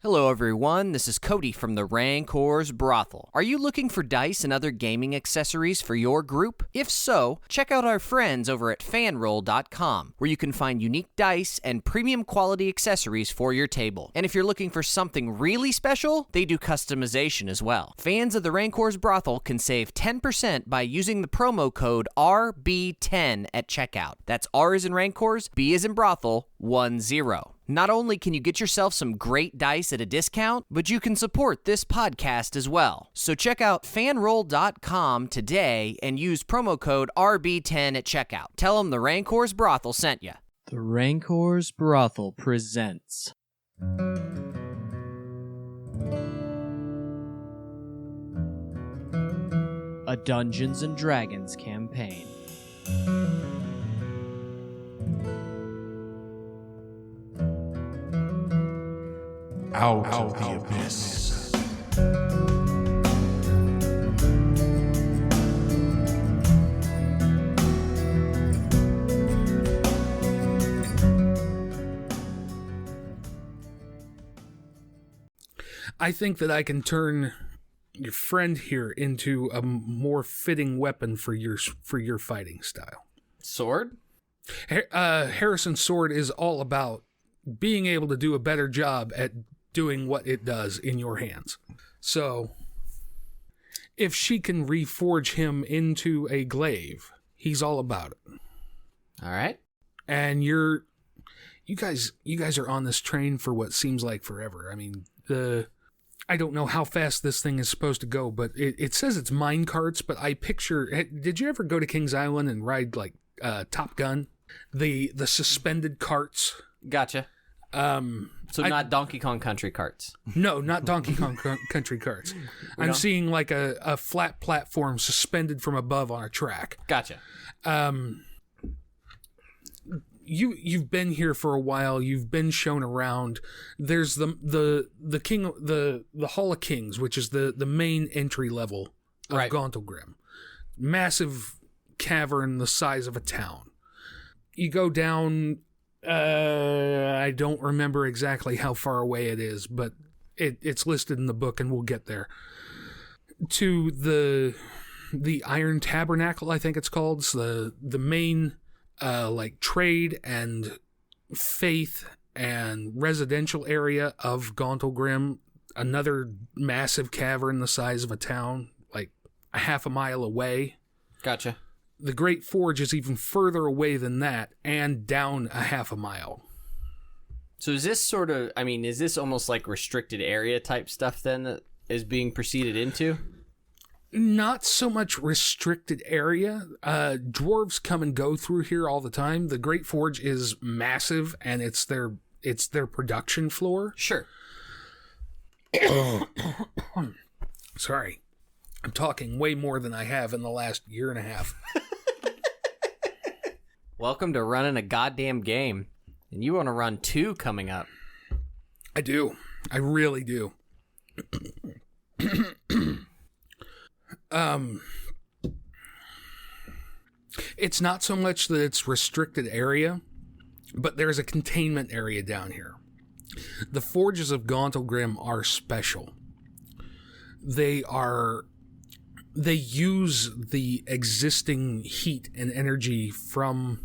Hello everyone, this is Cody from the Rancor's Brothel. Are you looking for dice and other gaming accessories for your group? If so, check out our friends over at fanroll.com, where you can find unique dice and premium quality accessories for your table. And if you're looking for something really special, they do customization as well. Fans of the Rancor's Brothel can save 10% by using the promo code RB10 at checkout. That's R as in Rancors, B as in Brothel, 10. Not only can you get yourself some great dice at a discount, but you can support this podcast as well. So check out fanroll.com today and use promo code RB10 at checkout. Tell them the Rancor's Brothel sent you. The Rancor's Brothel presents a Dungeons & Dragons campaign. Out of the abyss. I think that I can turn your friend here into a more fitting weapon for your fighting style. Sword? Harrison's sword is all about being able to do a better job at doing what it does in your hands. So, if she can reforge him into a glaive, he's all about it. All right. And you guys are on this train for what seems like forever. I mean, I don't know how fast this thing is supposed to go, but it says it's mine carts, but I picture, did you ever go to Kings Island and ride like Top Gun? The suspended carts. Gotcha. So not Donkey Kong Country carts. No, not Donkey Kong Country carts. I'm seeing like a flat platform suspended from above on a track. Gotcha. You've been here for a while. You've been shown around. There's the Hall of Kings, which is the main entry level of Gauntlgrym. Massive cavern the size of a town. You go down. I don't remember exactly how far away it is, but it's listed in the book, and we'll get there. To the Iron Tabernacle, I think it's called. It's the main like trade and faith and residential area of Gauntlgrym. Another massive cavern the size of a town, like a half a mile away. Gotcha. The Great Forge is even further away than that and down a half a mile. So is this is this almost like restricted area type stuff then that is being proceeded into? Not so much restricted area. Dwarves come and go through here all the time. The Great Forge is massive, and it's their production floor. Sure. Sorry. I'm talking way more than I have in the last year and a half. Welcome to running a goddamn game. And you want to run 2 coming up. I do. I really do. It's not so much that it's restricted area, but there's a containment area down here. The forges of Gauntlgrym are special. They use the existing heat and energy from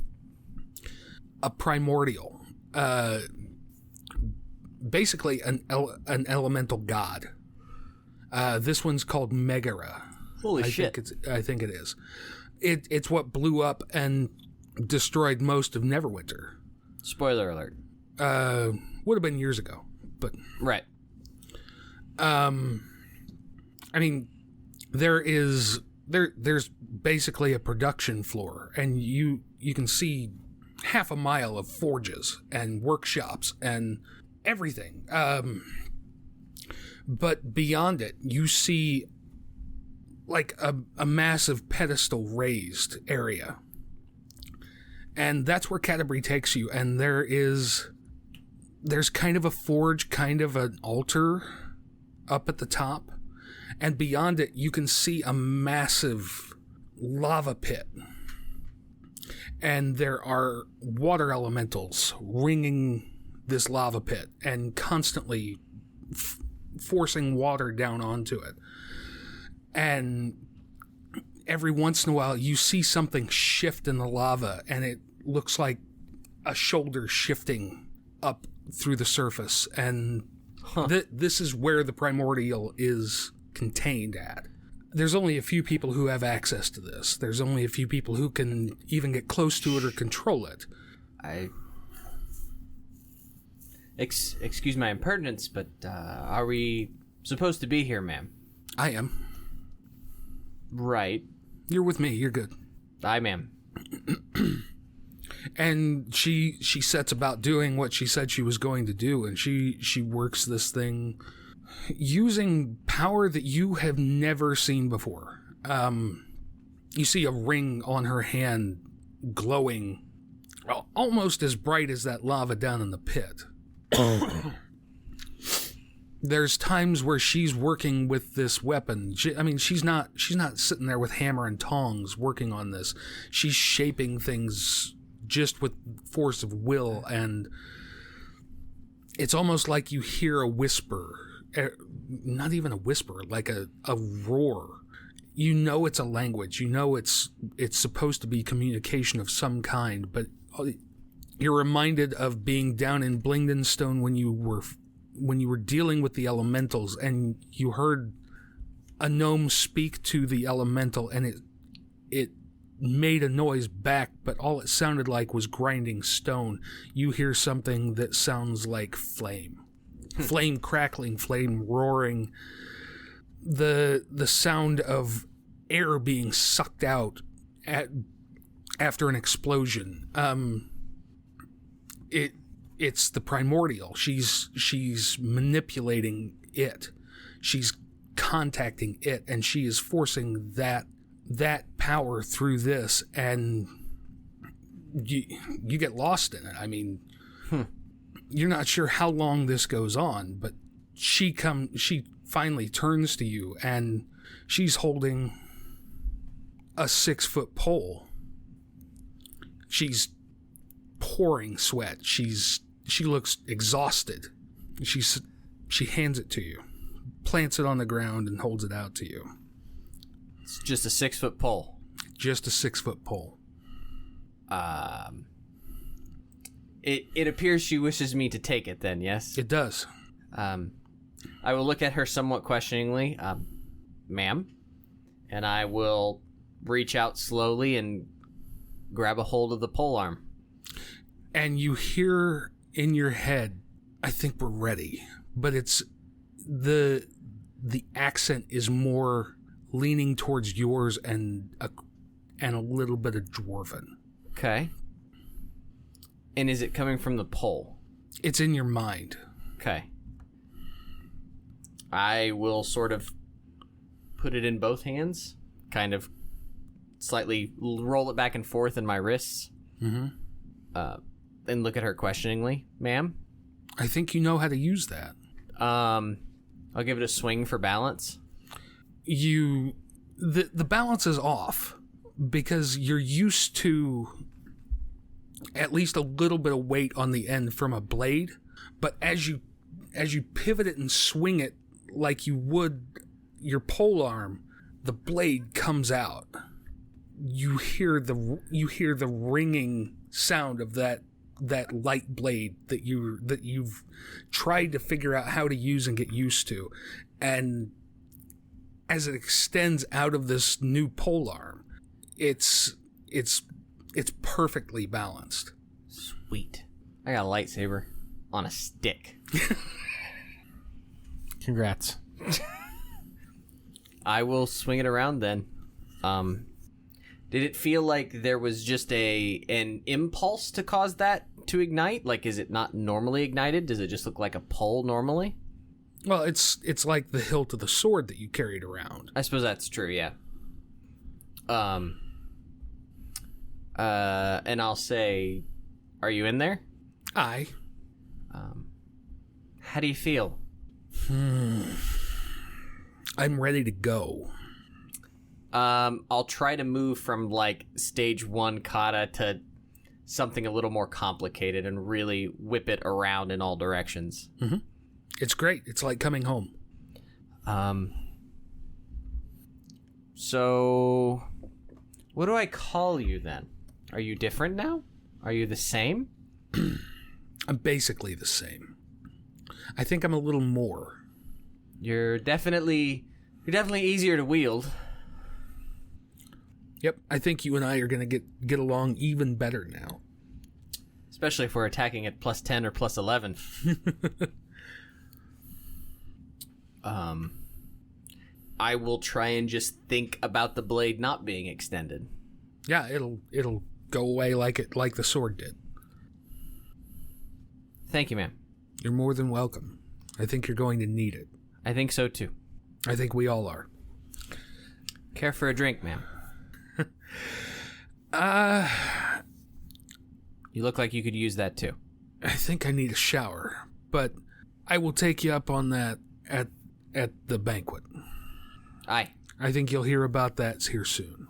a primordial, basically an elemental god. This one's called Megara. Holy shit. I think it is. It's what blew up and destroyed most of Neverwinter. Spoiler alert. Would have been years ago, but right. I mean, there's basically a production floor, and you can see half a mile of forges and workshops and everything. But beyond it, you see like a massive pedestal raised area. And that's where Canterbury takes you, and there's kind of a forge, kind of an altar up at the top. And beyond it, you can see a massive lava pit. And there are water elementals ringing this lava pit and constantly forcing water down onto it. And every once in a while, you see something shift in the lava, and it looks like a shoulder shifting up through the surface. And this is where the primordial is contained at. There's only a few people who have access to this. There's only a few people who can even get close to it or control it. Excuse my impertinence, but are we supposed to be here, ma'am? I am. Right. You're with me. You're good. I am. And she sets about doing what she said she was going to do, and she works this thing using power that you have never seen before. You see a ring on her hand glowing almost as bright as that lava down in the pit. There's times where she's working with this weapon. She's not sitting there with hammer and tongs working on this. She's shaping things just with force of will, and it's almost like you hear a whisper. Not even a whisper, like a roar. You know it's a language. You know it's supposed to be communication of some kind, but you're reminded of being down in Blingdenstone when you were dealing with the elementals, and you heard a gnome speak to the elemental, and it made a noise back, but all it sounded like was grinding stone. You hear something that sounds like flame. Flame crackling, flame roaring, the sound of air being sucked out after an explosion. It's the primordial. She's manipulating it. She's contacting it, and she is forcing that power through this, and you get lost in it. You're not sure how long this goes on, but she finally turns to you, and she's holding a 6-foot pole. She's pouring sweat. She looks exhausted. She hands it to you, plants it on the ground, and holds it out to you. It's just a 6-foot pole. Just a 6-foot pole. It appears she wishes me to take it then, yes? It does. I will look at her somewhat questioningly. Ma'am? And I will reach out slowly and grab a hold of the pole arm. And you hear in your head, I think we're ready. But it's the accent is more leaning towards yours and a little bit of dwarven. Okay. And is it coming from the pole? It's in your mind. Okay. I will sort of put it in both hands, kind of slightly roll it back and forth in my wrists, and look at her questioningly. Ma'am? I think you know how to use that. I'll give it a swing for balance. The balance is off because you're used to at least a little bit of weight on the end from a blade, but as you pivot it and swing it like you would your pole arm, the blade comes out. You hear the ringing sound of that light blade that you've tried to figure out how to use and get used to, and as it extends out of this new pole arm, it's perfectly balanced. Sweet. I got a lightsaber on a stick. Congrats. I will swing it around then. Did it feel like there was just an impulse to cause that to ignite? Like, is it not normally ignited? Does it just look like a pole normally? Well, it's like the hilt of the sword that you carried around. I suppose that's true, yeah. And I'll say, are you in there? Aye. How do you feel? I'm ready to go. I'll try to move from, like, stage 1 kata to something a little more complicated and really whip it around in all directions. Mm-hmm. It's great. It's like coming home. So, what do I call you then? Are you different now? Are you the same? I'm basically the same. I think I'm a little more. You're definitely easier to wield. Yep, I think you and I are going to get along even better now. Especially if we're attacking at plus 10 or plus 11. I will try and just think about the blade not being extended. Yeah, it'll go away like the sword did. Thank you, ma'am. You're more than welcome. I think you're going to need it. I think so too. I think we all are. Care for a drink, ma'am? You look like you could use that too. I think I need a shower, but I will take you up on that at the banquet. Aye. I think you'll hear about that here soon.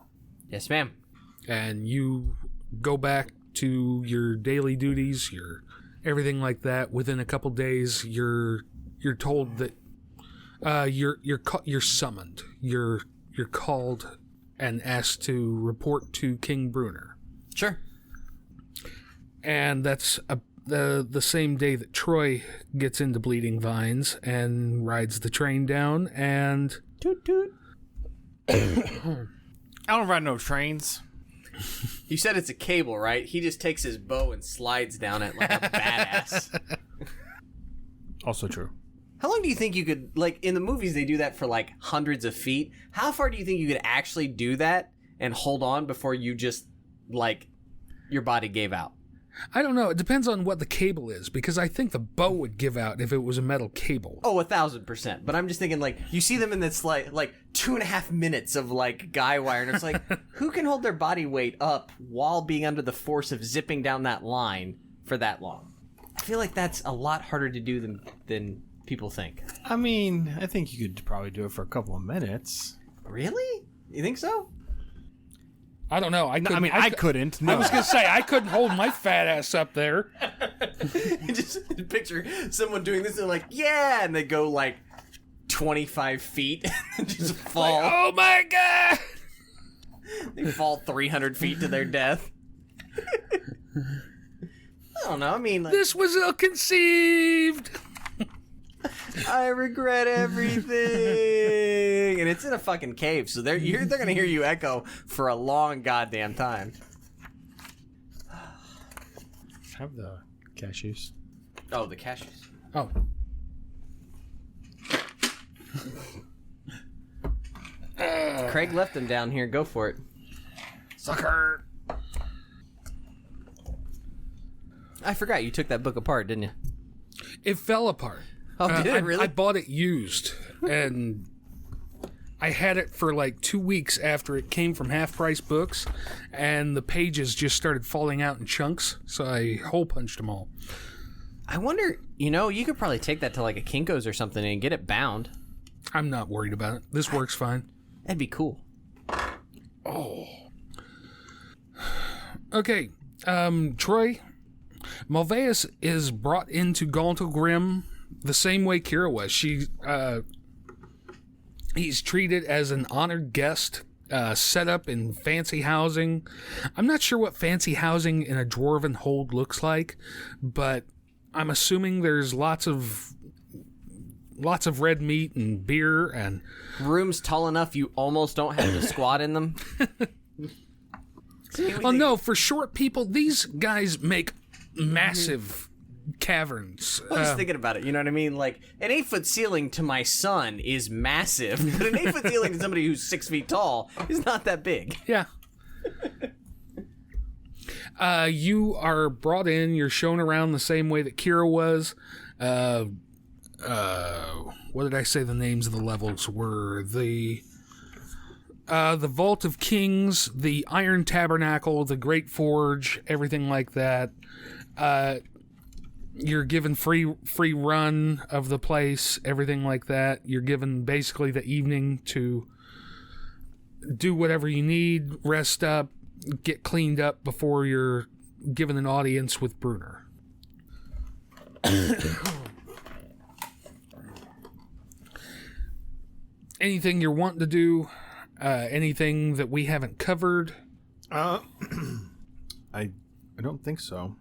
Yes, ma'am. And you go back to your daily duties, your everything like that. Within a couple days, you're told that you're summoned. You're called and asked to report to King Brunner. Sure. And that's the same day that Troy gets into Bleeding Vines and rides the train down and... Toot toot. I don't ride no trains. You said it's a cable, right? He just takes his bow and slides down it like a badass. Also true. How long do you think you could, like, in the movies they do that for like hundreds of feet. How far do you think you could actually do that and hold on before you just, like, your body gave out? I don't know. It depends on what the cable is, because I think the bow would give out if it was a metal cable. Oh, 1,000%. But I'm just thinking, like, you see them in this, like 2.5 minutes of, like, guy wire, and it's like, who can hold their body weight up while being under the force of zipping down that line for that long? I feel like that's a lot harder to do than people think. I mean, I think you could probably do it for a couple of minutes. Really? You think so? I don't know. I couldn't. No. I was going to say, I couldn't hold my fat ass up there. Just picture someone doing this and like, yeah, and they go like 25 feet and just fall. Like, oh my God! They fall 300 feet to their death. I don't know. I mean, like, This was ill-conceived. I regret everything, and it's in a fucking cave, so they're gonna hear you echo for a long goddamn time. Have the cashews. Oh, the cashews. Oh. Craig left them down here. Go for it. Sucker. I forgot you took that book apart, didn't you? It fell apart. Oh, did it really? I bought it used, and I had it for like 2 weeks after it came from Half Price Books, and the pages just started falling out in chunks, so I hole punched them all. I wonder, you could probably take that to like a Kinko's or something and get it bound. I'm not worried about it. This works fine. That'd be cool. Oh. Okay, Troy, Mulvayas is brought into Gauntlgrym the same way Kira was. He's treated as an honored guest, set up in fancy housing. I'm not sure what fancy housing in a dwarven hold looks like, but I'm assuming there's lots of red meat and beer and Rooms tall enough you almost don't have to squat in them. Oh no, for short people, these guys make massive caverns. I was thinking about it, you know what I mean? Like, an 8-foot ceiling to my son is massive, but an 8-foot ceiling to somebody who's 6 feet tall is not that big. Yeah. You are brought in, you're shown around the same way that Kira was. What did I say the names of the levels were? The Vault of Kings, the Iron Tabernacle, the Great Forge, everything like that. You're given free run of the place, everything like that. You're given basically the evening to do whatever you need, rest up, get cleaned up before you're given an audience with Brunner. Anything you're wanting to do? Anything that we haven't covered? I don't think so.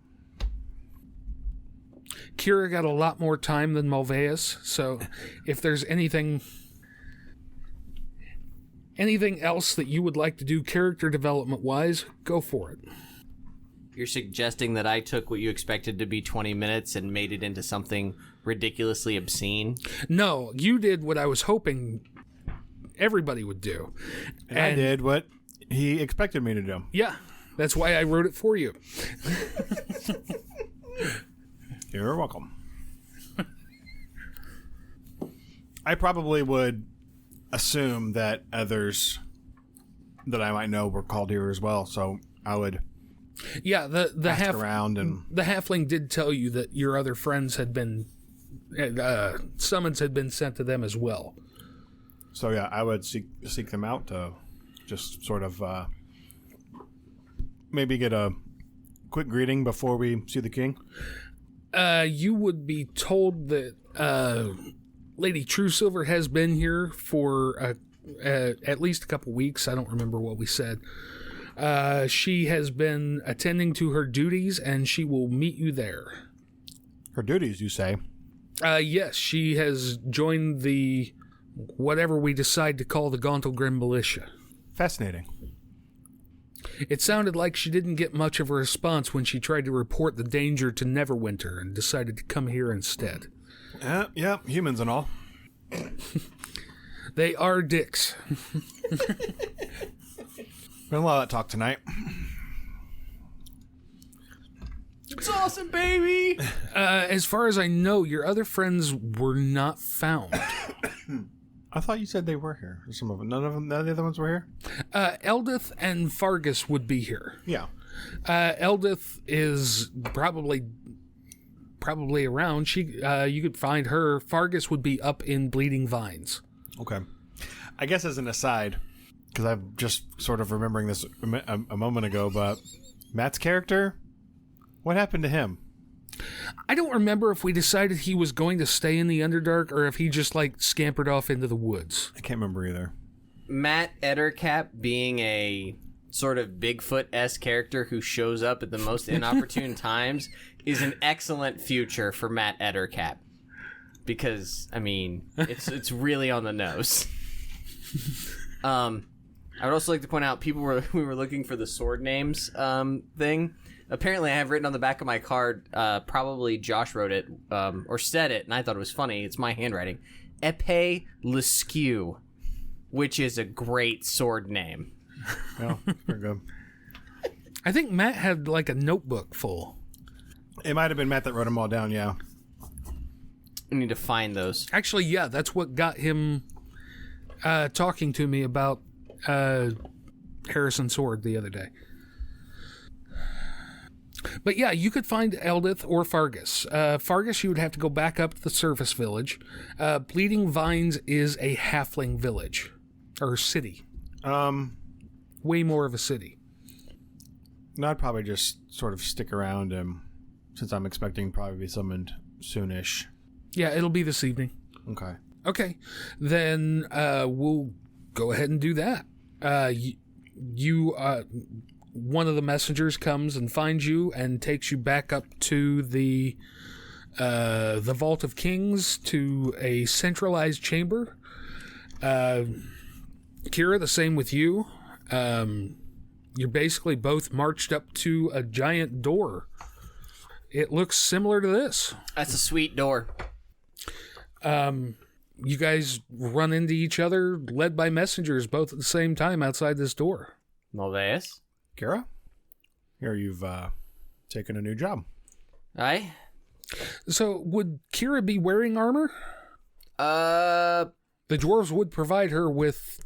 Kira got a lot more time than Mulvayas, so if there's anything else that you would like to do character development wise, go for it. You're suggesting that I took what you expected to be 20 minutes and made it into something ridiculously obscene? No, you did what I was hoping everybody would do. And I did what he expected me to do. Yeah, that's why I wrote it for you. You're welcome. I probably would assume that others that I might know were called here as well, so I would ask around and the halfling did tell you that your other friends had been summons had been sent to them as well. So yeah, I would seek them out to just sort of maybe get a quick greeting before we see the king. You would be told that Lady Truesilver has been here for at least a couple weeks. I don't remember what we said. She has been attending to her duties, and she will meet you there. Her duties, you say? Yes, she has joined the whatever we decide to call the Gauntlgrym militia. Fascinating. It sounded like she didn't get much of a response when she tried to report the danger to Neverwinter and decided to come here instead. Yeah, humans and all. They are dicks. Been a lot of talk tonight. It's awesome, baby! As far as I know, your other friends were not found. I thought you said they were here. Some of them. None of the other ones were here? Eldith and Fargus would be here. Yeah. Eldith is probably around. You could find her. Fargus would be up in Bleeding Vines. Okay. I guess as an aside, because I'm just sort of remembering this a moment ago, but Matt's character, what happened to him? I don't remember if we decided he was going to stay in the Underdark or if he just scampered off into the woods. I can't remember either. Matt Ettercap being a sort of Bigfoot-esque character who shows up at the most inopportune times is an excellent future for Matt Ettercap. Because, I mean, it's really on the nose. I would also like to point out we were looking for the sword names thing. Apparently, I have written on the back of my card, probably Josh wrote it, or said it, and I thought it was funny. It's my handwriting. Epee Leskew, which is a great sword name. Oh, very good. I think Matt had a notebook full. It might have been Matt that wrote them all down, yeah. I need to find those. Actually, yeah, that's what got him talking to me about Harrison Sword the other day. But yeah, you could find Eldith or Fargus. Fargus, you would have to go back up to the surface village. Bleeding Vines is a halfling village. Or city. Way more of a city. No, I'd probably just sort of stick around since I'm expecting probably be summoned soonish. Yeah, it'll be this evening. Okay. Okay, then we'll go ahead and do that. One of the messengers comes and finds you and takes you back up to the Vault of Kings to a centralized chamber. Kira, the same with you. You're basically both marched up to a giant door. It looks similar to this. That's a sweet door. You guys run into each other, led by messengers, both at the same time outside this door. Mulvayas? Kira? Here, you've taken a new job. Aye? So, would Kira be wearing armor? The dwarves would provide her with,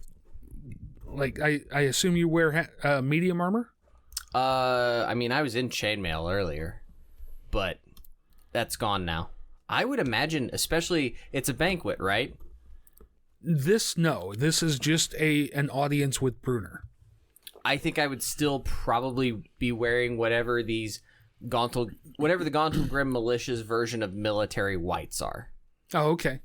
I assume you wear medium armor? I mean, I was in chainmail earlier, but that's gone now. I would imagine, especially, it's a banquet, right? This is just an audience with Bruner. I think I would still probably be wearing whatever the Gauntlgrym militia's version of military whites are. Oh, okay.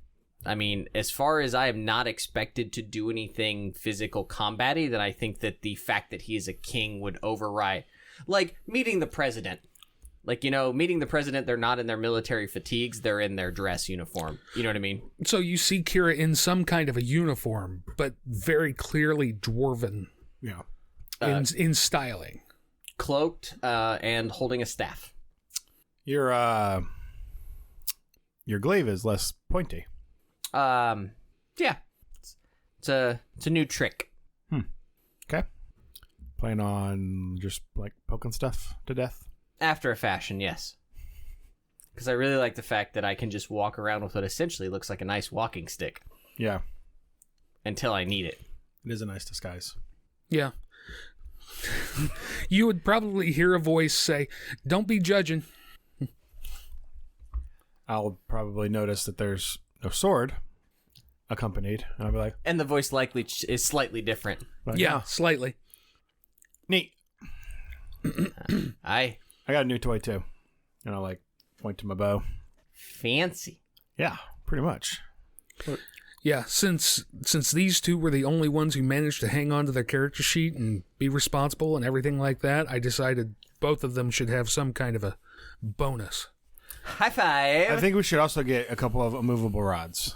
I mean, as far as I am not expected to do anything physical combat-y, then I think that the fact that he is a king would override. Like, meeting the president. Like, meeting the president, they're not in their military fatigues, they're in their dress uniform. You know what I mean? So you see Kira in some kind of a uniform, but very clearly dwarven. Yeah. In styling. Cloaked, and holding a staff. Your glaive is less pointy. Yeah. It's a new trick. Okay. Plan on just, like, poking stuff to death? After a fashion, yes. Because I really like the fact that I can just walk around with what essentially looks like a nice walking stick. Yeah. Until I need it. It is a nice disguise. Yeah. You would probably hear a voice say, "Don't be judging." I'll probably notice that there's no sword accompanied, and I'll be like... And the voice likely is slightly different. Like, Yeah, slightly. Neat. I got a new toy, too. And I'll, like, point to my bow. Fancy. Yeah, pretty much. Yeah, since these two were the only ones who managed to hang on to their character sheet and be responsible and everything like that, I decided both of them should have some kind of a bonus. High five. I think we should also get a couple of immovable rods.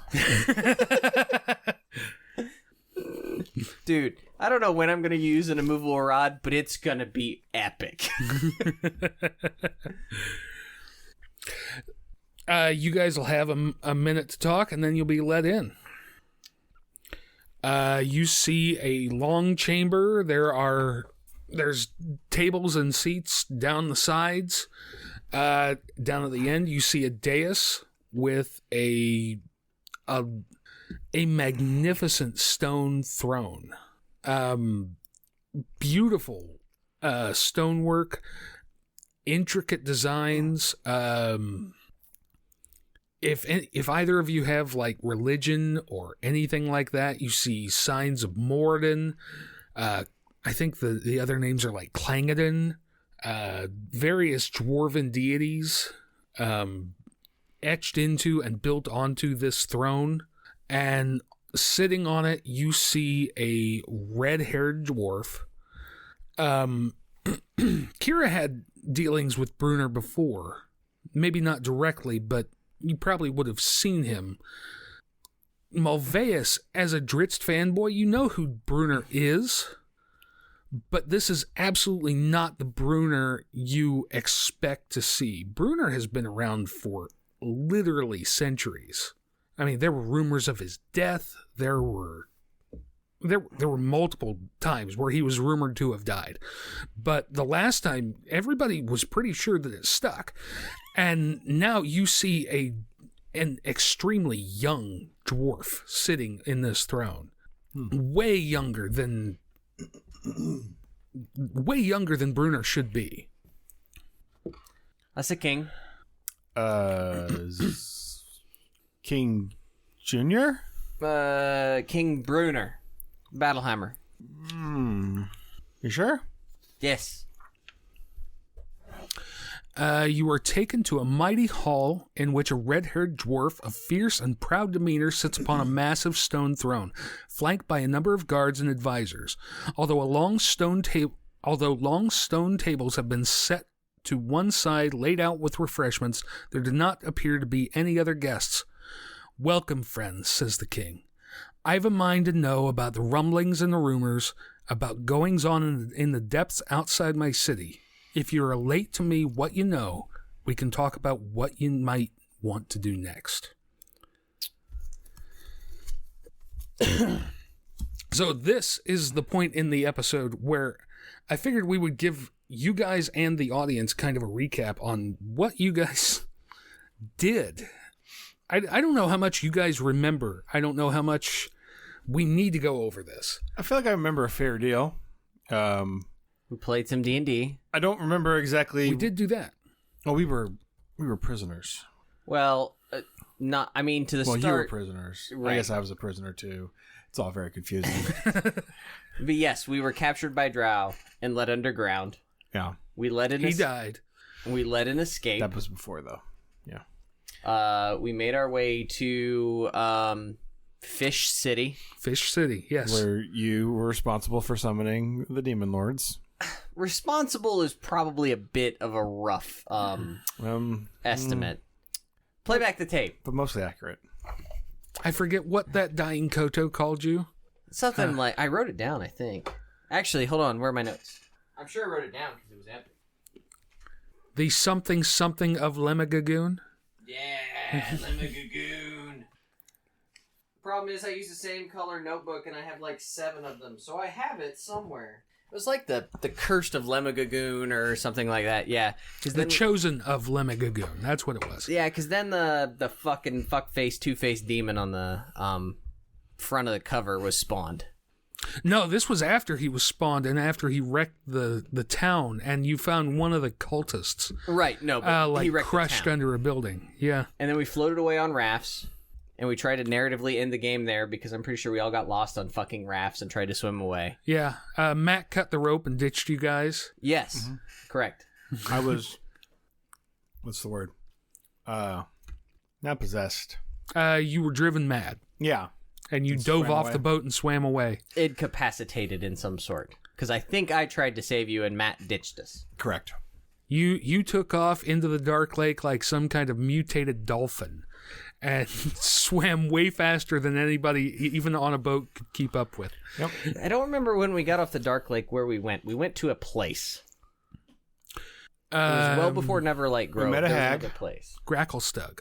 Dude, I don't know when I'm going to use an immovable rod, but it's going to be epic. You guys will have a minute to talk, and then you'll be let in. You see a long chamber. There's tables and seats down the sides. Down at the end, you see a dais with a magnificent stone throne. Beautiful stonework, intricate designs. If either of you have like religion or anything like that, you see signs of Moradin. I think the other names are like Clangadin. Various dwarven deities etched into and built onto this throne. And sitting on it, you see a red-haired dwarf. Kira had dealings with Brunner before. Maybe not directly, but you probably would have seen him. Mulvayas, as a Dritz fanboy, you know who Brunner is. But this is absolutely not the Brunner you expect to see. Brunner has been around for literally centuries. I mean, there were rumors of his death. There were multiple times where he was rumored to have died. But the last time, everybody was pretty sure that it stuck. And now you see an extremely young dwarf sitting in this throne. Way younger than Brunner should be. That's a king. King Junior? King Brunner. Battlehammer. You sure? Yes. You are taken to a mighty hall in which a red-haired dwarf of fierce and proud demeanor sits upon a massive stone throne, flanked by a number of guards and advisors. Although long stone tables have been set to one side, laid out with refreshments, there do not appear to be any other guests. "Welcome, friends," says the king. "I've a mind to know about the rumblings and the rumors, about goings-on in the depths outside my city. If you relate to me what you know, we can talk about what you might want to do next." So this is the point in the episode where I figured we would give you guys and the audience kind of a recap on what you guys did. I don't know how much you guys remember. I don't know how much we need to go over this. I feel like I remember a fair deal. We played some D&D. I don't remember exactly. We did do that. Oh, we were prisoners. Well, not. I mean, to the Well, start. you were prisoners. Right. I guess I was a prisoner too. It's all very confusing. But yes, we were captured by Drow and led underground. Yeah. We let in. He died. We let an escape. That was before, though. Yeah. We made our way to Fish City. Fish City, yes. Where you were responsible for summoning the demon lords. Responsible is probably a bit of a rough estimate. Play back the tape. But mostly accurate. I forget what that dying Koto called you. Something like... I wrote it down, I think. Actually, hold on. Where are my notes? I'm sure I wrote it down because it was epic. The something of Lemmigagoon? Yeah, Lemmigagoon. Problem is, I use the same color notebook, and I have like 7 of them, so I have it somewhere. It was like the Cursed of Lemmigagoon or something like that, yeah. The Chosen of Lemmigagoon, that's what it was. Yeah, because then the fucking fuckface, two-faced demon on the front of the cover was spawned. No, this was after he was spawned and after he wrecked the town, and you found one of the cultists. Right, no, but he wrecked crushed the town. under a building, yeah. And then we floated away on rafts. And we tried to narratively end the game there because I'm pretty sure we all got lost on fucking rafts and tried to swim away. Yeah. Matt cut the rope and ditched you guys. Yes. Correct. I was... What's the word? Not possessed. You were driven mad. Yeah. And you dove off the boat and swam away. Incapacitated in some sort. Because I think I tried to save you and Matt ditched us. Correct. You took off into the dark lake like some kind of mutated dolphin. And swam way faster than anybody, even on a boat, could keep up with. Yep. I don't remember when we got off the Dark Lake where we went. We went to a place. It was well before Neverlight Grove. We met a hag. There was another place. Gracklestug.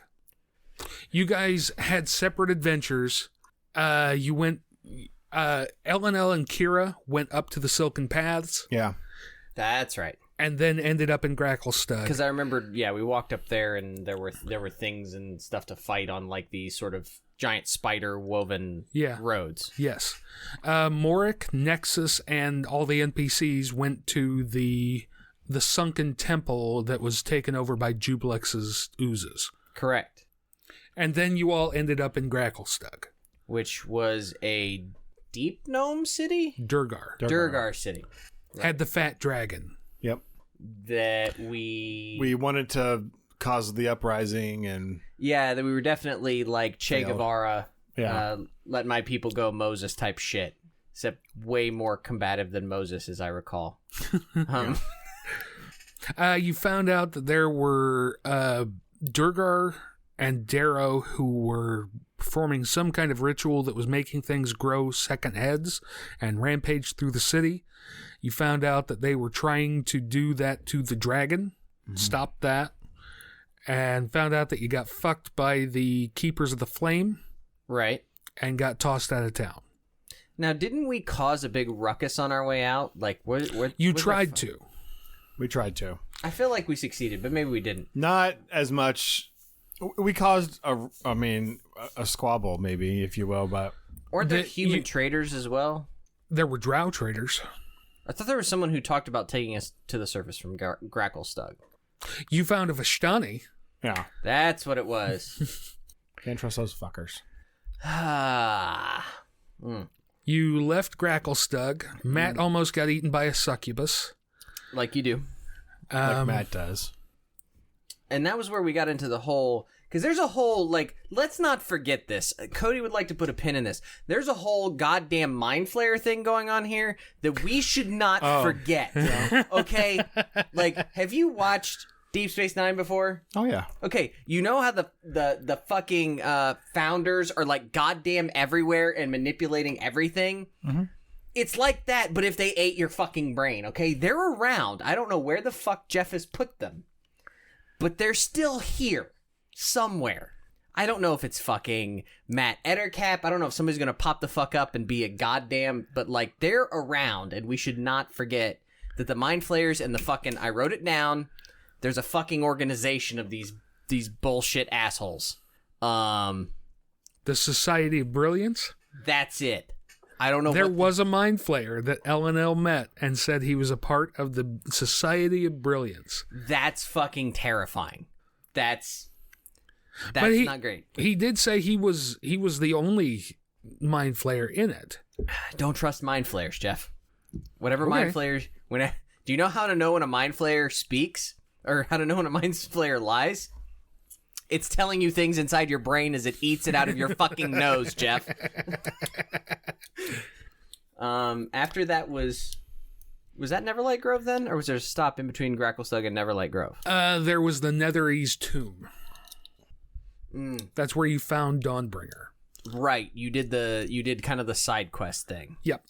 You guys had separate adventures. You went... L and Kira went up to the Silken Paths. Yeah. That's right. And then ended up in Gracklestug. Because I remember, yeah, we walked up there and there were things and stuff to fight on, like these sort of giant spider woven roads. Yes. Morik, Nexus, and all the NPCs went to the sunken temple that was taken over by Jubilex's oozes. Correct. And then you all ended up in Gracklestug. Which was a deep gnome city? Durgar city. Right. Had the fat dragon. Yep. That we wanted to cause the uprising and... Yeah, that we were definitely like Che Guevara, let my people go Moses type shit. Except way more combative than Moses, as I recall. You found out that there were Durgar and Darrow who were performing some kind of ritual that was making things grow second heads and rampage through the city. You found out that they were trying to do that to the dragon, stopped that, and found out that you got fucked by the Keepers of the Flame. Right. And got tossed out of town. Now, didn't we cause a big ruckus on our way out? Like, what you tried to. We tried to. I feel like we succeeded, but maybe we didn't. Not as much. We caused a squabble, maybe, if you will, but... Weren't there human traders as well? There were drow traders. I thought there was someone who talked about taking us to the surface from Gracklestug. You found a Vishtani. Yeah. That's what it was. Can't trust those fuckers. You left Gracklestug. Matt almost got eaten by a succubus. Like you do. Like Matt does. And that was where we got into the whole... Because there's a whole, like, let's not forget this. Cody would like to put a pin in this. There's a whole goddamn mind flayer thing going on here that we should not forget. Okay? Like, have you watched Deep Space Nine before? Oh, yeah. Okay, you know how the fucking founders are, like, goddamn everywhere and manipulating everything? Mm-hmm. It's like that, but if they ate your fucking brain, okay? They're around. I don't know where the fuck Jeff has put them. But they're still here. Somewhere. I don't know if it's fucking Matt Ettercap. I don't know if somebody's gonna pop the fuck up and be a goddamn... But, like, they're around, and we should not forget that the Mind Flayers and the fucking... I wrote it down. There's a fucking organization of these bullshit assholes. The Society of Brilliance? That's it. I don't know. There was a Mind Flayer that L&L met and said he was a part of the Society of Brilliance. That's fucking terrifying. That's not great. He did say he was the only Mind Flayer in it. Don't trust Mind Flayers, Jeff. Whatever Mind Flayers... do you know how to know when a Mind Flayer speaks? Or how to know when a Mind Flayer lies? It's telling you things inside your brain as it eats it out of your fucking nose, Jeff. After that was that Neverlight Grove then? Or was there a stop in between Gracklestug and Neverlight Grove? There was the Netherese tomb. That's where you found Dawnbringer. Right. You did kind of the side quest thing. Yep.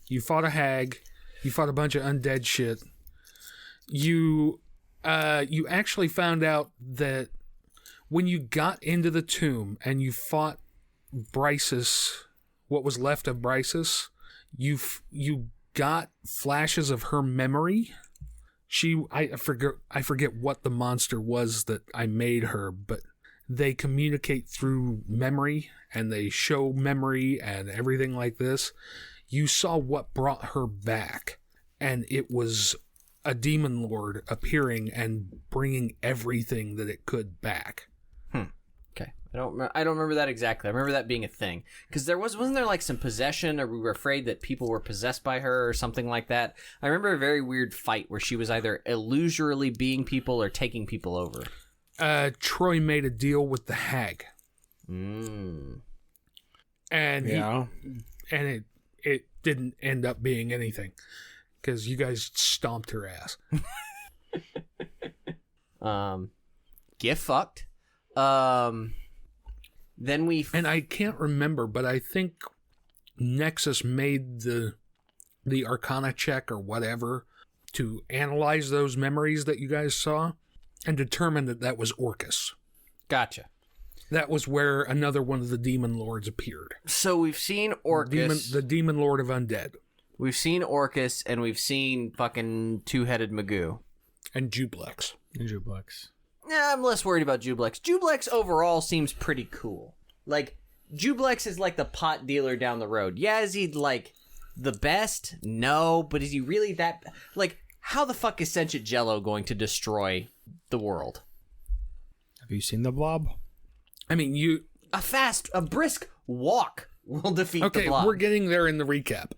You fought a hag. You fought a bunch of undead shit. You actually found out that when you got into the tomb and you fought Brysis, what was left of Brysis, you got flashes of her memory. I forget what the monster was that I made her, but they communicate through memory and they show memory and everything like this. You saw what brought her back, and it was a demon lord appearing and bringing everything that it could back. Okay. I don't remember that exactly. I remember that being a thing. Because wasn't there like some possession, or we were afraid that people were possessed by her or something like that? I remember a very weird fight where she was either illusorily being people or taking people over. Troy made a deal with the hag. And it didn't end up being anything because you guys stomped her ass. Get fucked. Then and I can't remember, but I think Nexus made the Arcana check or whatever to analyze those memories that you guys saw and determine that was Orcus. Gotcha. That was where another one of the demon lords appeared. So we've seen Orcus. The demon lord of undead. We've seen Orcus, and we've seen fucking two-headed Magoo. And Jublex. Yeah, I'm less worried about Jublex. Jublex overall seems pretty cool. Like, Jublex is like the pot dealer down the road. Yeah, is he like the best? No, but is he really that? Like, how the fuck is Sentient Jello going to destroy the world? Have you seen the Blob? I mean, a brisk walk will defeat the Blob. Okay, we're getting there in the recap.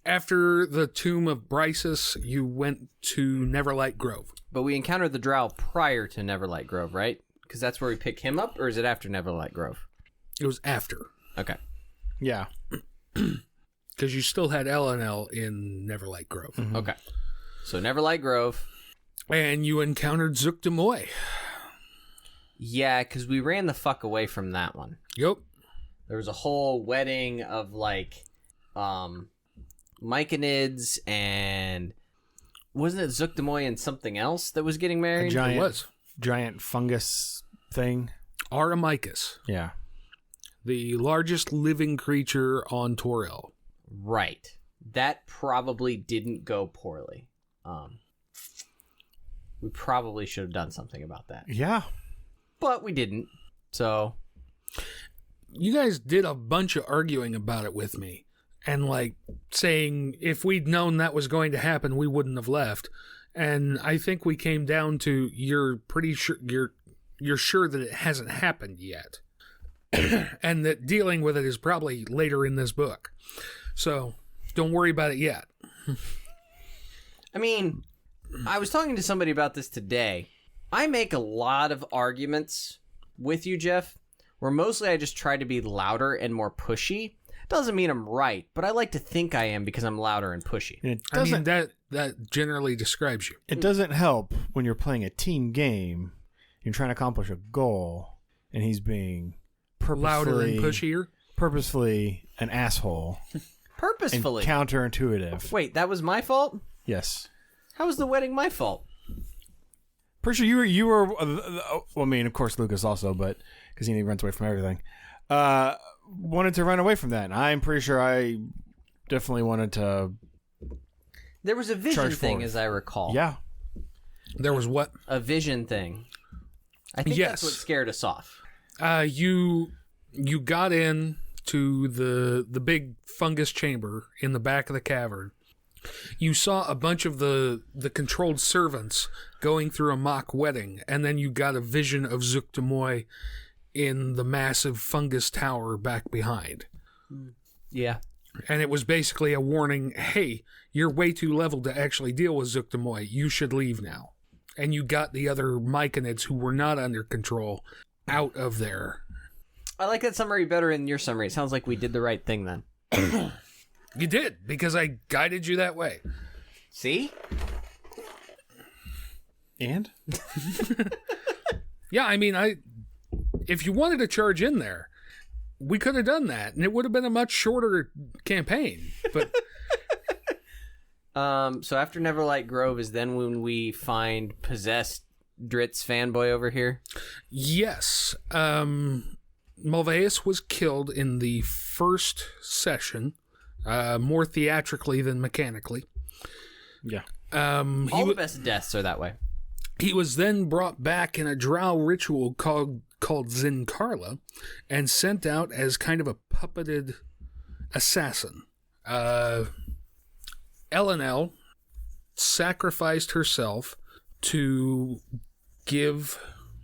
After the tomb of Brysis, you went to Neverlight Grove. But we encountered the Drow prior to Neverlight Grove, right? Because that's where we pick him up, or is it after Neverlight Grove? It was after. Okay. Yeah. Because you still had LNL in Neverlight Grove. Mm-hmm. Okay. So Neverlight Grove. And you encountered Zook Demoy. Yeah, because we ran the fuck away from that one. Yep. There was a whole wedding of, like, Myconids and... Wasn't it Zook Demoy and something else that was getting married? It was. Giant fungus thing. Aramicus. Yeah. The largest living creature on Torel. Right. That probably didn't go poorly. We probably should have done something about that. Yeah. But we didn't. So... You guys did a bunch of arguing about it with me. And, like, saying if we'd known that was going to happen, we wouldn't have left. And I think we came down to you're pretty sure you're sure that it hasn't happened yet. And that dealing with it is probably later in this book. So don't worry about it yet. I mean, I was talking to somebody about this today. I make a lot of arguments with you, Jeff, where mostly I just try to be louder and more pushy. Doesn't mean I'm right, but I like to think I am because I'm louder and pushy. And I mean, that generally describes you. It doesn't help when you're playing a team game, you're trying to accomplish a goal, and he's being louder and pushier? Purposefully an asshole. Purposefully? And counterintuitive. Wait, that was my fault? Yes. How was the wedding my fault? Pretty sure you were well, I mean, of course, Lucas also, but because he runs away from everything. Wanted to run away from that. I'm pretty sure I definitely wanted to. There was a vision thing, as I recall. Yeah. There was what? A vision thing. I think that's what scared us off. You got in to the big fungus chamber in the back of the cavern. You saw a bunch of the controlled servants going through a mock wedding, and then you got a vision of Zook Demoy in the massive fungus tower back behind. Yeah. And it was basically a warning, hey, you're way too leveled to actually deal with Zook Demoy. You should leave now. And you got the other Myconids who were not under control out of there. I like that summary better than your summary. It sounds like we did the right thing then. You did, because I guided you that way. See? And? Yeah, I mean, if you wanted to charge in there, we could have done that, and it would have been a much shorter campaign. But so after Neverlight Grove is then when we find possessed Dritz fanboy over here? yes, Mulvayas was killed in the first session, more theatrically than mechanically. Yeah. All the best deaths are that way. He was then brought back in a drow ritual called Zinkarla and sent out as kind of a puppeted assassin. Elenel sacrificed herself to give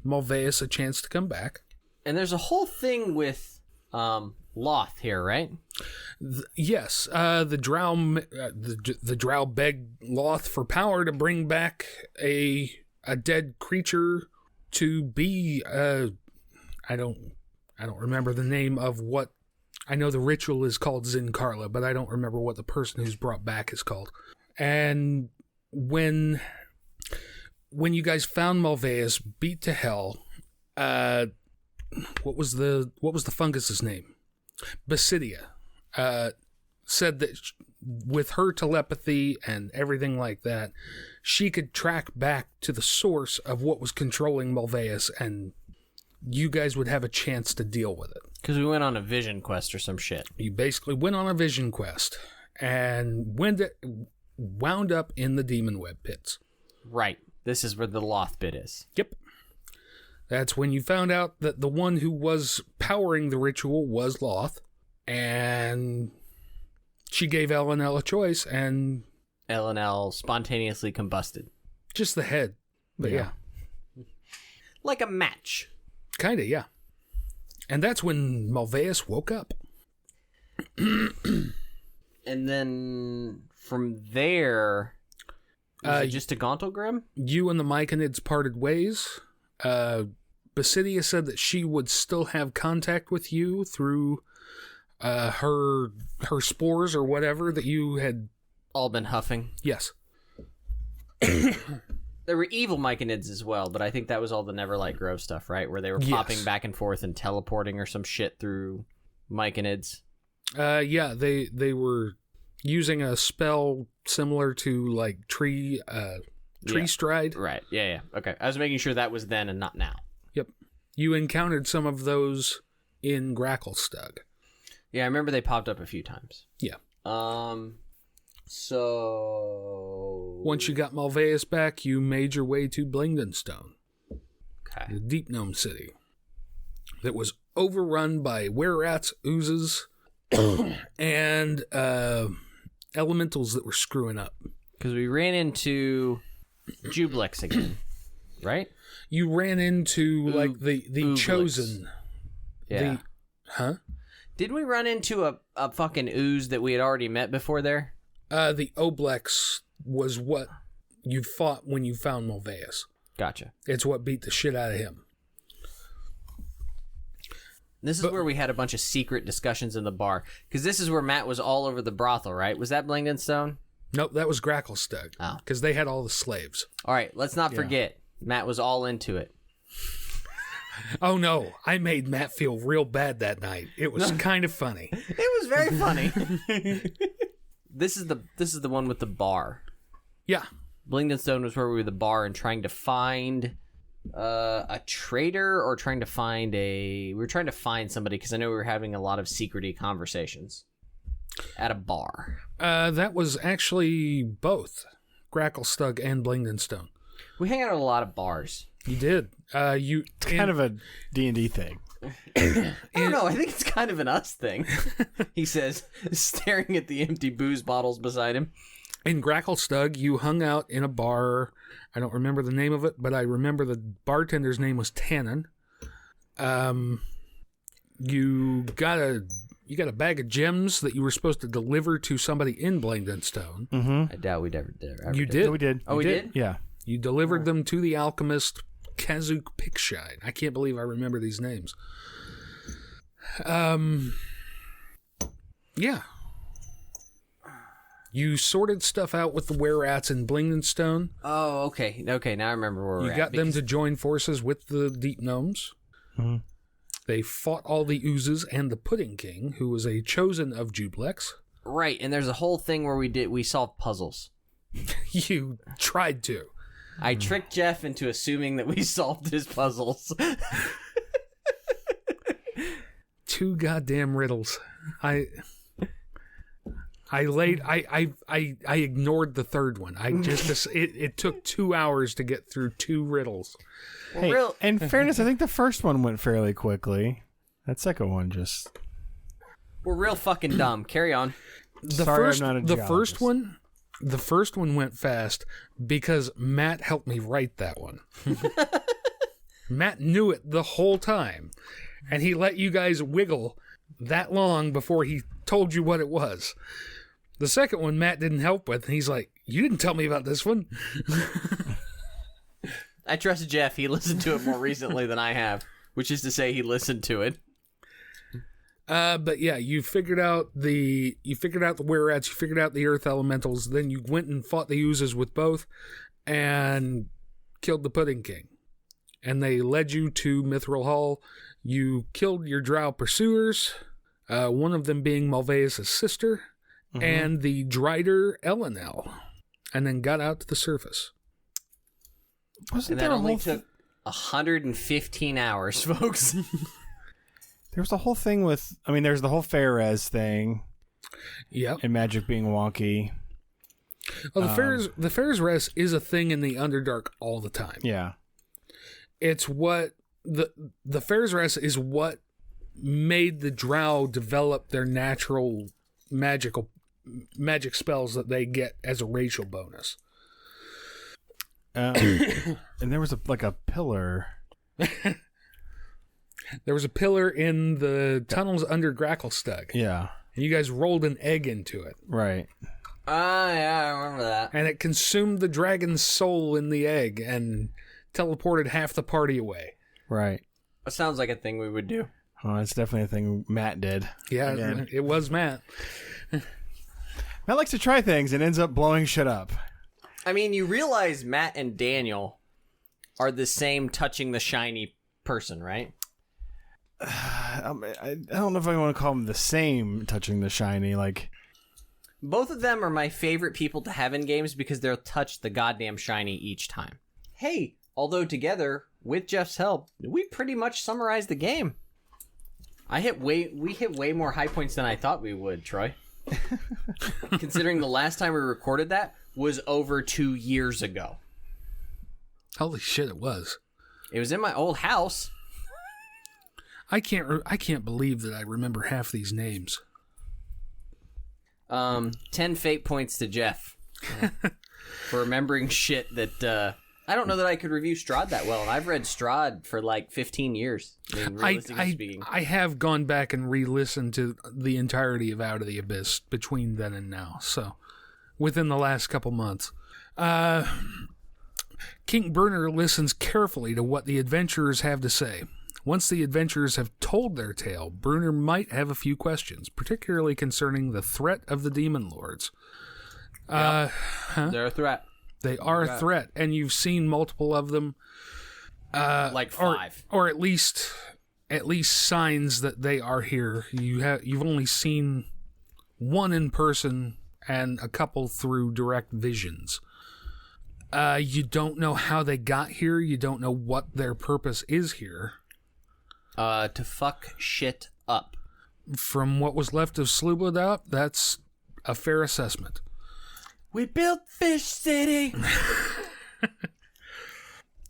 Mulvayas a chance to come back. And there's a whole thing with Loth here, right? Yes, the drow begged Loth for power to bring back a dead creature to be. I don't remember the name of what. I know the ritual is called Zinkarla, but I don't remember what the person who's brought back is called. And when you guys found Mulvayas beat to hell, what was the fungus's name? Basidia said that with her telepathy and everything like that, she could track back to the source of what was controlling Mulvayas, and you guys would have a chance to deal with it. Because we went on a vision quest or some shit. You basically went on a vision quest and wound up in the demon web pits. Right. This is where the Loth bit is. Yep. That's when you found out that the one who was powering the ritual was Loth, and she gave Elenel a choice, and Elenel spontaneously combusted. just the head. But yeah. Like a match. Kinda, yeah. And that's when Mulvayas woke up. And then from there, was it just a Gauntlgrym? You and the Myconids parted ways. Basidia said that she would still have contact with you through her spores or whatever that you had. All been huffing. Yes. There were evil Myconids as well, but I think that was all the Neverlight Grove stuff, right? Where they were popping back and forth and teleporting or some shit through Myconids. Yeah, they were using a spell similar to like tree stride. Right, yeah. Okay, I was making sure that was then and not now. Yep. You encountered some of those in Gracklestug. Yeah, I remember they popped up a few times. Yeah. So Once you got Mulvayas back, you made your way to Blingdenstone, okay. the Deep Gnome City, that was overrun by were-rats, oozes, and elementals that were screwing up. Because we ran into Jublex again, right? You ran into like the Ooblex. chosen. Yeah. Huh? Did we run into a fucking ooze that we had already met before there? The Oblex was what you fought when you found Mulvayas. Gotcha. It's what beat the shit out of him. This is where we had a bunch of secret discussions in the bar. Because this is where Matt was all over the brothel, right? Was that Blingdenstone? Nope, that was Gracklestug. Oh. Because they had all the slaves. All right, let's not forget. Matt was all into it. Oh no, I made Matt feel real bad that night. It was kind of funny. It was very funny. This is the one with the bar. Yeah. Blingdenstone was where we were the bar and trying to find a traitor or trying to find we were trying to find somebody because I know we were having a lot of secrety conversations at a bar. That was actually both Gracklestug and Blingdenstone. We hang out at a lot of bars. You did. It's Kind of a D&D thing. I don't know. I think it's kind of an us thing. He says, staring at the empty booze bottles beside him. In Gracklestug, you hung out in a bar. I don't remember the name of it, but I remember the bartender's name was Tannen. You got a bag of gems that you were supposed to deliver to somebody in Blingdenstone. Mm-hmm. I doubt we'd ever did. You did. We did. Oh, we did? Yeah. You delivered them to the alchemist Kazuk Pickshine. I can't believe I remember these names. Yeah. You sorted stuff out with the were-rats in Blingdenstone. Oh, okay. Okay, now I remember where we're You at. got them to join forces with the Deep Gnomes. Mm-hmm. They fought all the Oozes and the Pudding King, who was a chosen of Jublex. Right, and there's a whole thing where we solved puzzles. You tried to. I tricked Jeff into assuming that we solved his puzzles. 2 goddamn riddles. I ignored the third one. It took 2 hours to get through 2 riddles. Hey, in fairness, I think the first one went fairly quickly. That second one just... We're real fucking dumb. Carry on. The first one went fast because Matt helped me write that one. Matt knew it the whole time, and he let you guys wiggle that long before he told you what it was. The second one Matt didn't help with, and he's like, "You didn't tell me about this one." I trust Jeff. He listened to it more recently than I have, which is to say he listened to it. But yeah, you figured out the were-rats, you figured out the earth elementals, then you went and fought the Oozes with both, and killed the Pudding King. And they led you to Mithril Hall. You killed your drow pursuers, one of them being Mulvayas' sister, and the Drider Elenel, and then got out to the surface. Wasn't And there that a only whole took 115 hours, folks. There was the whole thing with... I mean, there's the whole Fairez thing. Yep. And magic being wonky. Well, the Fair's Rest is a thing in the Underdark all the time. Yeah. It's what... The Fair's Rest is what made the Drow develop their natural magic spells that they get as a racial bonus. And there was a pillar... There was a pillar in the tunnels under Gracklestug. Yeah. And you guys rolled an egg into it. Right. Yeah, I remember that. And it consumed the dragon's soul in the egg and teleported half the party away. Right. That sounds like a thing we would do. Oh, it's definitely a thing Matt did. Yeah, Again. it was Matt. Matt likes to try things and ends up blowing shit up. I mean, you realize Matt and Daniel are the same touching the shiny person, right? I don't know if I want to call them the same touching the shiny. Like, Both of them are my favorite people to have in games because they'll touch the goddamn shiny each time. Hey, although together, with Jeff's help, we pretty much summarized the game. We hit way more high points than I thought we would, Troy. Considering the last time we recorded that was over 2 years ago. Holy shit, it was. It was in my old house. I can't believe that I remember half these names. 10 fate points to Jeff for remembering shit that I don't know that I could review Strahd that well, and I've read Strahd for like 15 years. I mean, realistically speaking. I have gone back and re-listened to the entirety of Out of the Abyss between then and now, so within the last couple months. King Burner listens carefully to what the adventurers have to say. Once the adventurers have told their tale, Bruner might have a few questions, particularly concerning the threat of the Demon Lords. They're a threat. They are a threat, and you've seen multiple of them. Like 5. Or at least signs that they are here. You've only seen one in person and a couple through direct visions. You don't know how they got here. You don't know what their purpose is here. To fuck shit up. From what was left of Slubodop, that's a fair assessment. We built Fish City.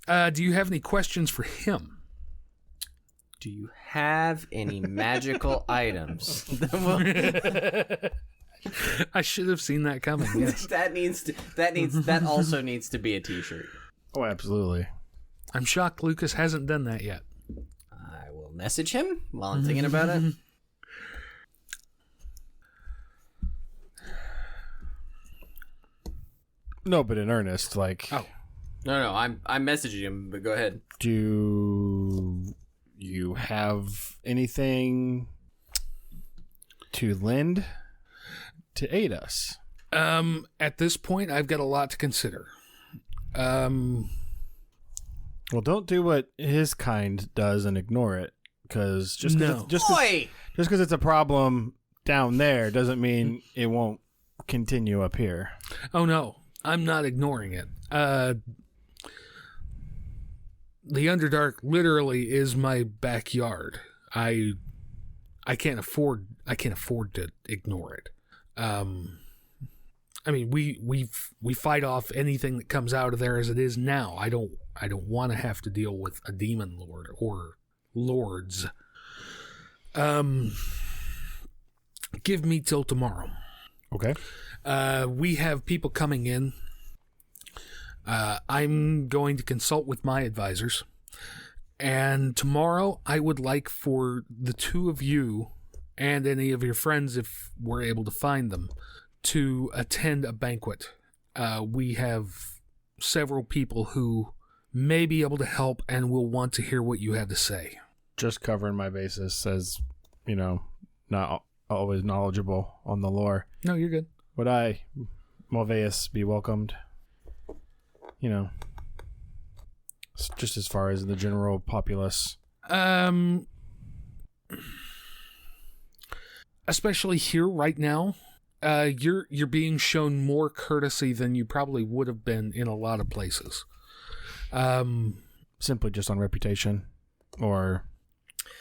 Do you have any questions for him? Do you have any magical items? I should have seen that coming. Yes. that also needs to be a t-shirt. Oh, absolutely. I'm shocked Lucas hasn't done that yet. I will message him while I'm thinking about it. No, but in earnest, like... Oh. No, I'm messaging him, but go ahead. Do you have anything to lend to aid us? At this point, I've got a lot to consider. Well, don't do what his kind does and ignore it, because just because it's a problem down there doesn't mean it won't continue up here. Oh no, I'm not ignoring it. The Underdark literally is my backyard. I can't afford to ignore it. I mean, we fight off anything that comes out of there as it is now. I don't want to have to deal with a demon lord or lords. Give me till tomorrow. Okay. We have people coming in. I'm going to consult with my advisors. And tomorrow, I would like for the two of you and any of your friends, if we're able to find them, to attend a banquet. We have several people who may be able to help and will want to hear what you have to say. Just covering my basis as, not always knowledgeable on the lore. No, you're good. Would I, Mulvayas, be welcomed? Just as far as the general populace. Especially here right now, you're being shown more courtesy than you probably would have been in a lot of places. Simply just on reputation, or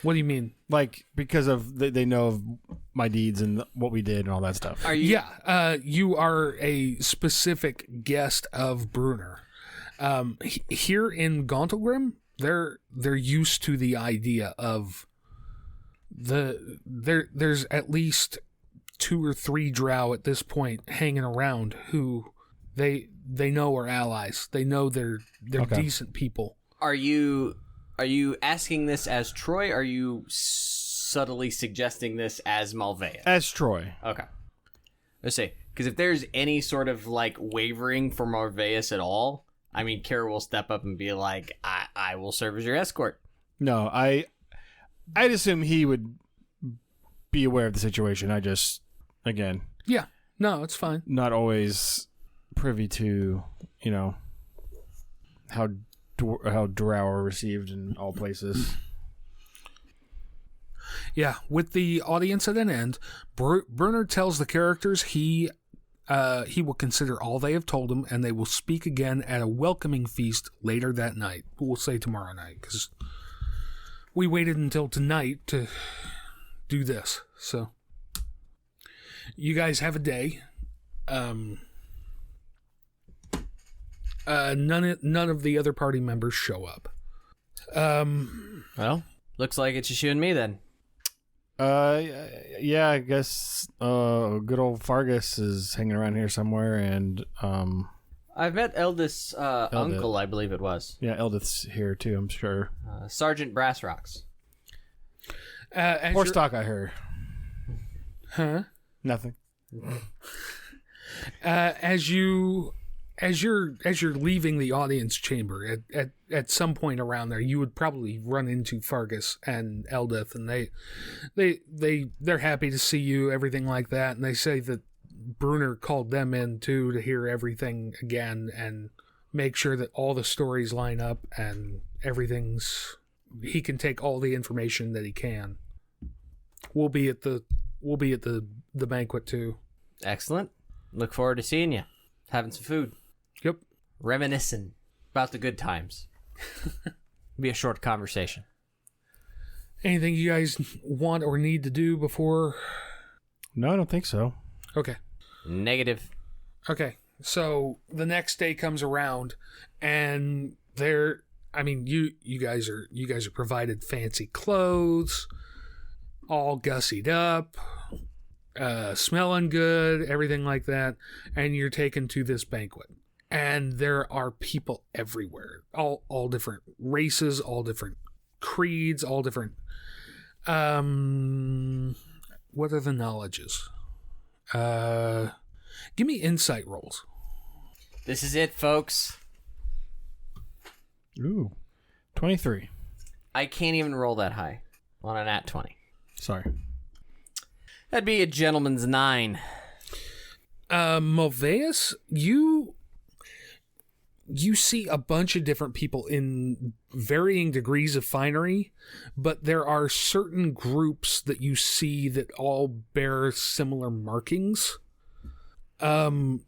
what do you mean? Like because of they know of my deeds and what we did and all that stuff. Are you? Yeah, you are a specific guest of Brunner. Here in Gauntlgrym, they're used to the idea of there's at least 2 or 3 drow at this point hanging around who they know are allies. They know they're Okay. decent people. Are you asking this as Troy? Or are you subtly suggesting this as Mulvayas? As Troy. Okay. Let's say, because if there's any sort of like wavering for Mulvayas at all, I mean, Kara will step up and be like, I will serve as your escort. No, I'd assume he would be aware of the situation. I just, again, Yeah, no, it's fine. not always privy to, how drow are received in all places. Yeah, with the audience at an end, Bernard tells the characters he will consider all they have told him, and they will speak again at a welcoming feast later that night. We'll say tomorrow night, because we waited until tonight to do this. So, you guys have a day. None of the other party members show up. Well, looks like it's just you and me then. Yeah, I guess good old Fargus is hanging around here somewhere, and I've met Eldith's uncle, I believe it was. yeah, Eldith's here too, I'm sure. Sergeant Brassrocks. Horse talk, I heard. Huh? Nothing. As you're leaving the audience chamber at some point around there, you would probably run into Fargus and Eldith, and they're happy to see you, everything like that, and they say that Brunner called them in too to hear everything again and make sure that all the stories line up and he can take all the information that he can. We'll be at the banquet too. Excellent. Look forward to seeing you. Having some food. Yep. Reminiscing about the good times. Be a short conversation. Anything you guys want or need to do before? No, I don't think so. Okay. Negative. Okay. So the next day comes around, and you guys are provided fancy clothes, all gussied up, smelling good, everything like that, and you're taken to this banquet. And there are people everywhere, all different races, all different creeds, all different. What are the knowledges? Give me insight rolls. This is it, folks. Ooh. 23. I can't even roll that high on an at 20. Sorry. That'd be a gentleman's 9. Mulvayas, you see a bunch of different people in varying degrees of finery, but there are certain groups that you see that all bear similar markings. You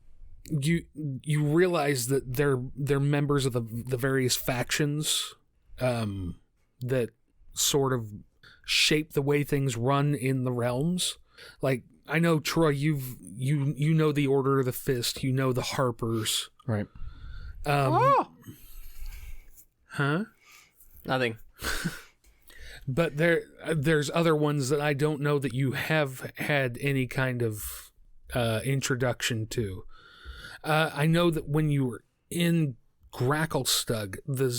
realize that they're members of the various factions that sort of shape the way things run in the realms. Like, I know, Troy, you know the Order of the Fist, you know the Harpers. Right. Huh? Nothing. But there's other ones that I don't know that you have had any kind of introduction to. I know that when you were in Gracklestug, the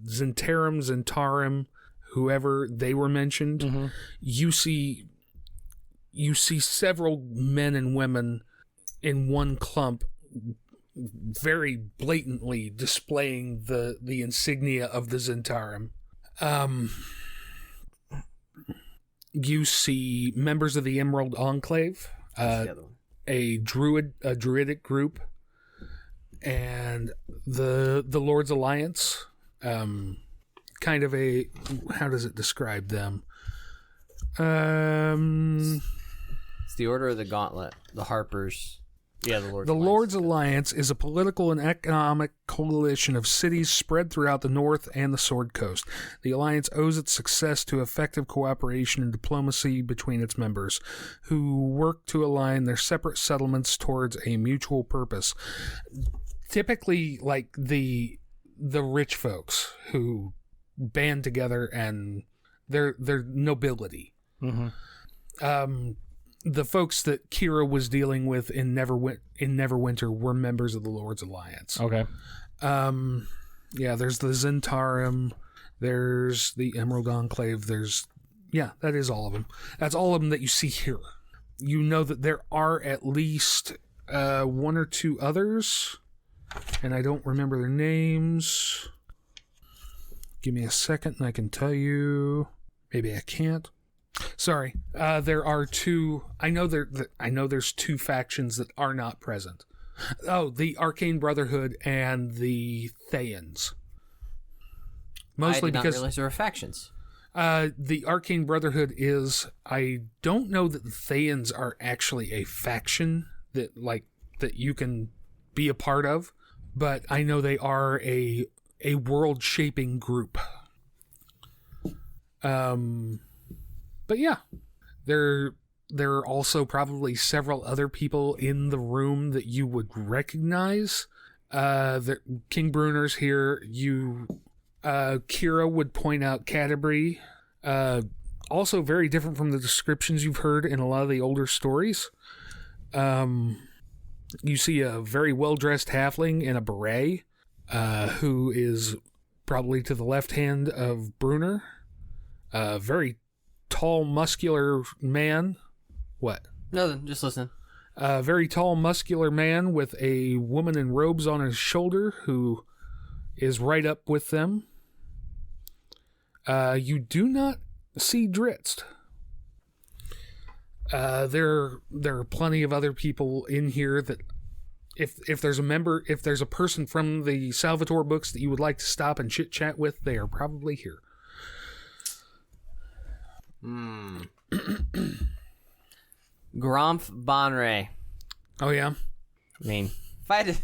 Zentarum, whoever they were mentioned, you see several men and women in one clump, very blatantly displaying the insignia of the Zentarum. You see members of the Emerald Enclave, a druidic group, and the Lord's Alliance. Kind of a, how does it describe them? It's the Order of the Gauntlet, the Harpers. Yeah, the Lord's Alliance is a political and economic coalition of cities spread throughout the North and the Sword Coast. The Alliance owes its success to effective cooperation and diplomacy between its members, who work to align their separate settlements towards a mutual purpose. Typically, like the rich folks who band together and they're nobility. The folks that Kira was dealing with in Neverwinter were members of the Lord's Alliance. Okay. Yeah, there's the Zentarum, there's the Emerald Enclave, that is all of them. That's all of them that you see here. You know that there are at least one or two others, and I don't remember their names. Give me a second and I can tell you. Maybe I can't. Sorry. There are two. I know there's two factions that are not present. Oh, the Arcane Brotherhood and the Thayans. Mostly I did not because realize there were factions. the Arcane Brotherhood is. I don't know that the Thayans are actually a faction that you can be a part of, but I know they are a world-shaping group. But yeah, there are also probably several other people in the room that you would recognize. King Bruner's here. Kira would point out Canterbury. Also very different from the descriptions you've heard in a lot of the older stories. You see a very well-dressed halfling in a beret, who is probably to the left hand of Bruner. Very tall, muscular man. What? Nothing, just listen. A very tall, muscular man with a woman in robes on his shoulder who is right up with them. You do not see Dritz. There are plenty of other people in here that if there's a person from the Salvatore books that you would like to stop and chit chat with, they are probably here. Gromf Bonray. Oh yeah. I mean, if I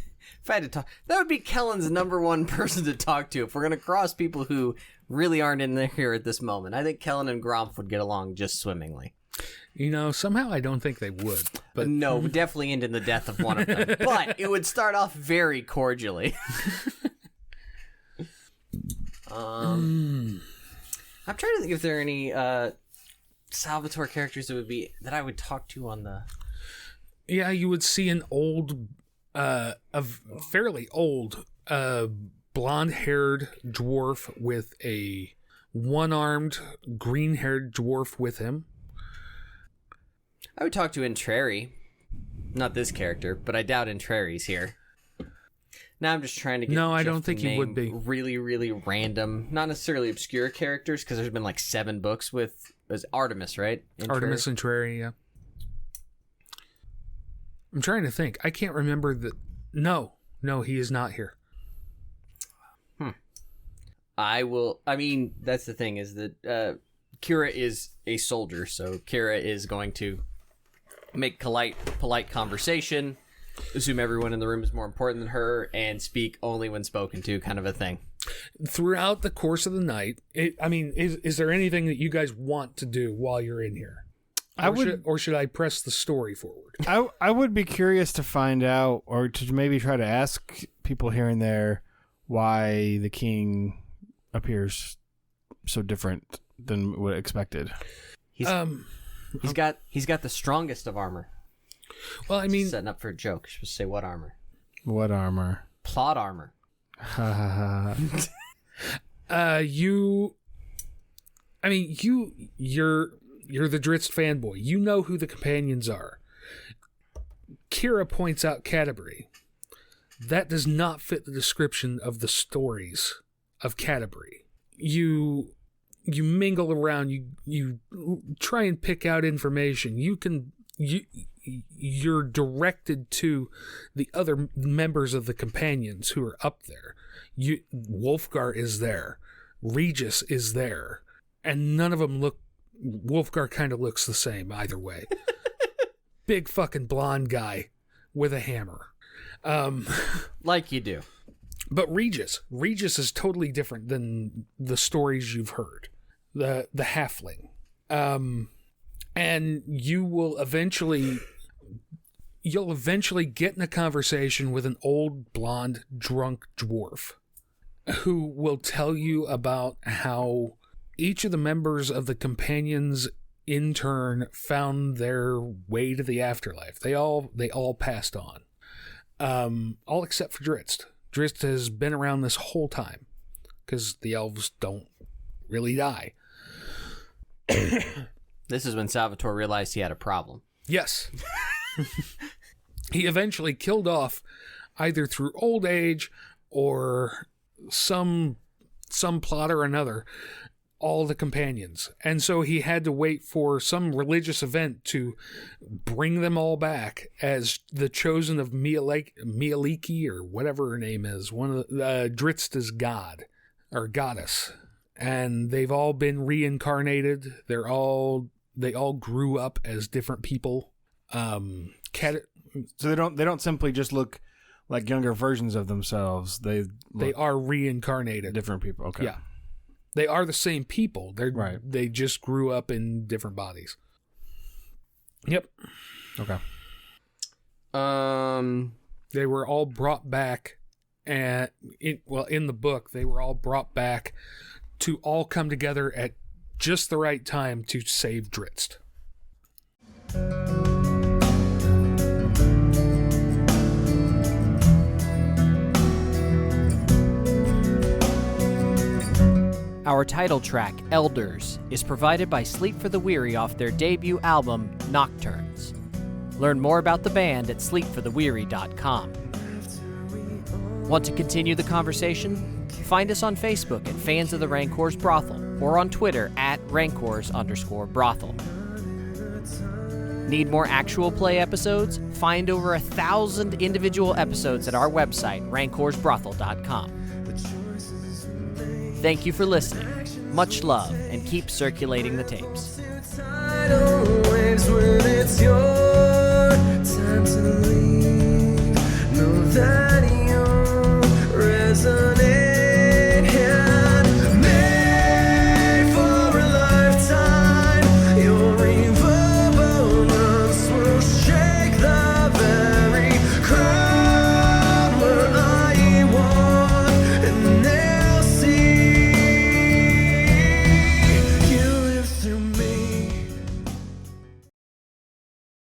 had to talk, that would be Kellen's number one person to talk to if we're gonna cross people who really aren't in there here at this moment. I think Kellen and Gromf would get along just swimmingly. You know, somehow I don't think they would. But no, definitely end in the death of one of them. But it would start off very cordially. I'm trying to think if there are any Salvatore characters that I would talk to on the. Yeah, you would see an old, a fairly old, blonde-haired dwarf with a one-armed, green-haired dwarf with him. I would talk to Entreri. Not this character, but I doubt Entreri's here. Now I'm just trying to get. No, I Jeff don't to think he would name be. Really, really random, not necessarily obscure characters, because there's been like 7 books with Artemis, right? Artemis and Trary, yeah. I'm trying to think. I can't remember the. No, he is not here. I mean, that's the thing is that Kira is a soldier, so Kira is going to make polite conversation, assume everyone in the room is more important than her, and speak only when spoken to, kind of a thing. Throughout the course of the night, is there anything that you guys want to do while you're in here? Or should I press the story forward? I would be curious to find out, or to maybe try to ask people here and there why the king appears so different than what expected. He's got the strongest of armor. Well, I mean, setting up for a joke. You're supposed to say what armor? What armor? Plot armor. You're the Dritz fanboy. You know who the companions are. Kira points out Canterbury. That does not fit the description of the stories of Canterbury. You mingle around. You try and pick out information. You're directed to the other members of the companions who are up there. Wolfgar is there. Regis is there. And none of them look... Wolfgar kind of looks the same either way. Big fucking blonde guy with a hammer. Like you do. But Regis is totally different than the stories you've heard. The halfling. And you'll eventually get in a conversation with an old blonde drunk dwarf who will tell you about how each of the members of the companions in turn found their way to the afterlife. They all passed on. All except for Dritz. Dritz has been around this whole time because the elves don't really die. This is when Salvatore realized he had a problem. Yes. He eventually killed off, either through old age or some plot or another, all the companions. And so he had to wait for some religious event to bring them all back as the chosen of Mialiki, or whatever her name is, one of the Dritz's god or goddess. And they've all been reincarnated. They all grew up as different people. So they don't simply just look like younger versions of themselves. They are reincarnated. Different people. Okay. Yeah. They are the same people. Right. They just grew up in different bodies. Yep. Okay. They were all brought back, in the book, they were all brought back to all come together at just the right time to save Dritz. Our title track, Elders, is provided by Sleep for the Weary off their debut album, Nocturnes. Learn more about the band at sleepfortheweary.com. Want to continue the conversation? Find us on Facebook at Fans of the Rancor's Brothel or on Twitter at Rancors_Brothel. Need more actual play episodes? Find over 1,000 individual episodes at our website, rancorsbrothel.com. Thank you for listening. Much love, and keep circulating the tapes. Tidal waves when it's your time to leave. Know that